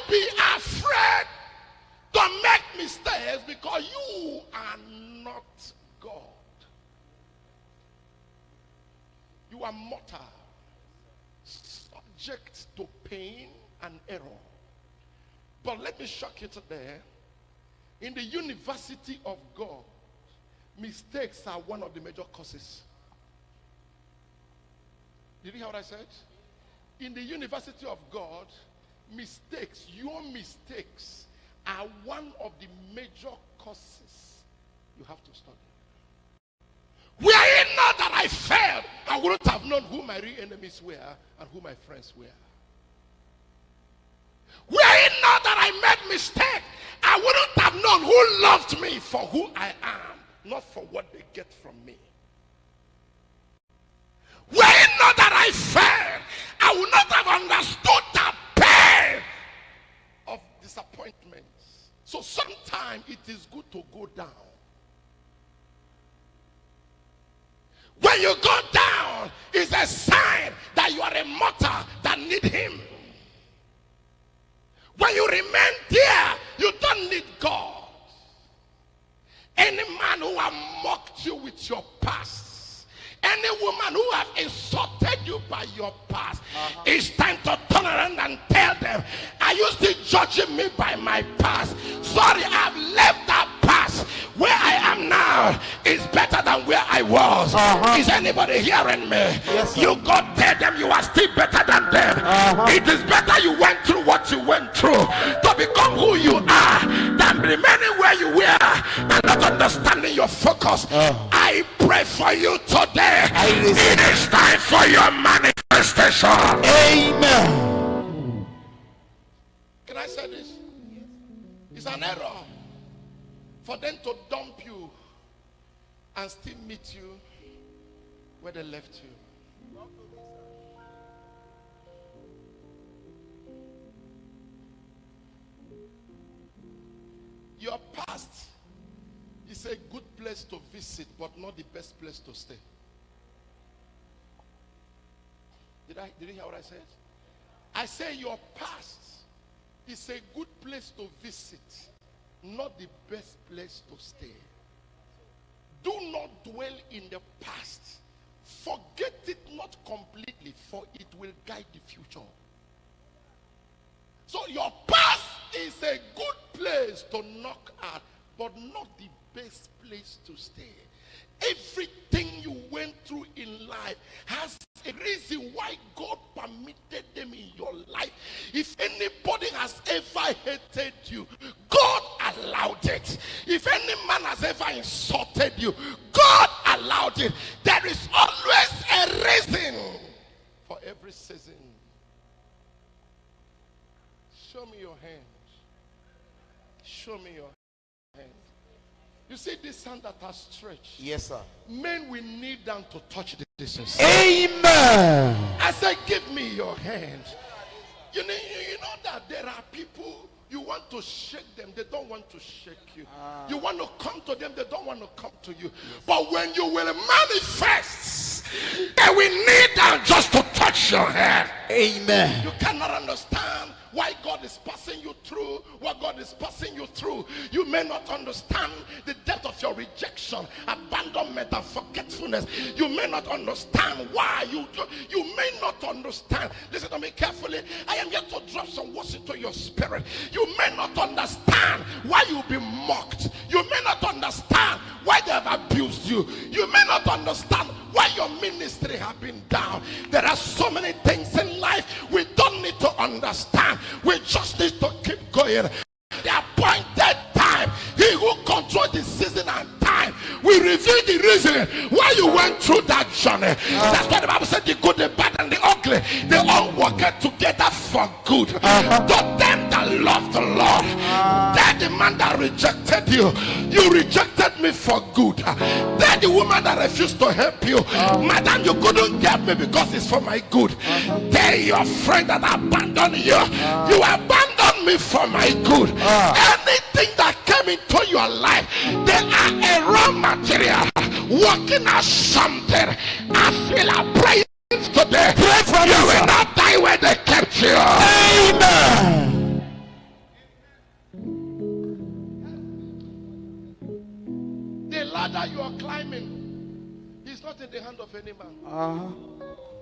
be afraid to make mistakes because you are not God. You are mortal, subject to pain and error. But let me shock you today. In the university of God, mistakes are one of the major causes. Did you hear what I said? In the university of God, mistakes, your mistakes, are one of the major causes you have to study. Were it not that I failed, I wouldn't have known who my real enemies were and who my friends were. Were it not that I made mistake, I wouldn't have known who loved me for who I am, not for what they get from me. Were it not that I failed, I would not have understood the pain of disappointments. So sometimes it is good to go down. When you go down, it's a sign that you are a mortal that need him. When you remain there, you don't need God. Any man who has mocked you with your past, any woman who has insulted you by your past, it's time to turn around and tell them, are you still judging me by my past? Sorry, I've left that past. Where I am now is better than where I was. Is anybody hearing me? Yes, sir. You go tell them you are still better than them. It is better you went through what you went through to become who you are than remaining where you were and not understanding your focus. I pray for you today. It is time for your manifestation. Amen. Can I say this? It's an error for them to dump you and still meet you where they left you. Your past is a good place to visit, but not the best place to stay. Did you hear what I said? I say your past is a good place to visit, not the best place to stay. Do not dwell in the past. Forget it not completely, for it will guide the future. So your past is a good place to knock at, but not the best place to stay. Everything you went through in life has a reason why God permitted them in your life. If anybody has ever hated you, God allowed it. If any man has ever insulted you, God allowed it. There is always a reason for every season. Show me your hands. Show me your hands. You see this hand that has stretched? Yes, sir. Men will kneel down to touch the distance. Amen. I said, give me your hand. You know that there are people, you want to shake them, they don't want to shake you. You want to come to them, they don't want to come to you. But when you will manifest, they will kneel down just to touch your hand. Amen. You cannot understand why God is passing you through what God is passing you through. You may not understand the depth of your rejection, abandonment, and forgetfulness. You may not understand why. You may not understand. Listen to me carefully. I am here to drop some words into your spirit. You may not understand why you'll be mocked. You may not understand why they have abused you. You may not understand why your ministry have been down. There are so many things in life we don't need to understand. We just need to keep going. The appointed time, he who controls the season and time, will reveal the reason why you went through that journey. That's why the Bible said the good, the bad, and the ugly, they all work together for good. To them that love the Lord. That the man that rejected you, you rejected me for good. That the woman that refused to help you, madam, you couldn't get me because it's for my good. Tell your friend that abandoned you, you abandoned me for my good. Anything that came into your life, they are a raw material working as something. I feel a prayer today. Pray for you will not die where they kept you. Amen. ladder you are climbing is not in the hand of any man.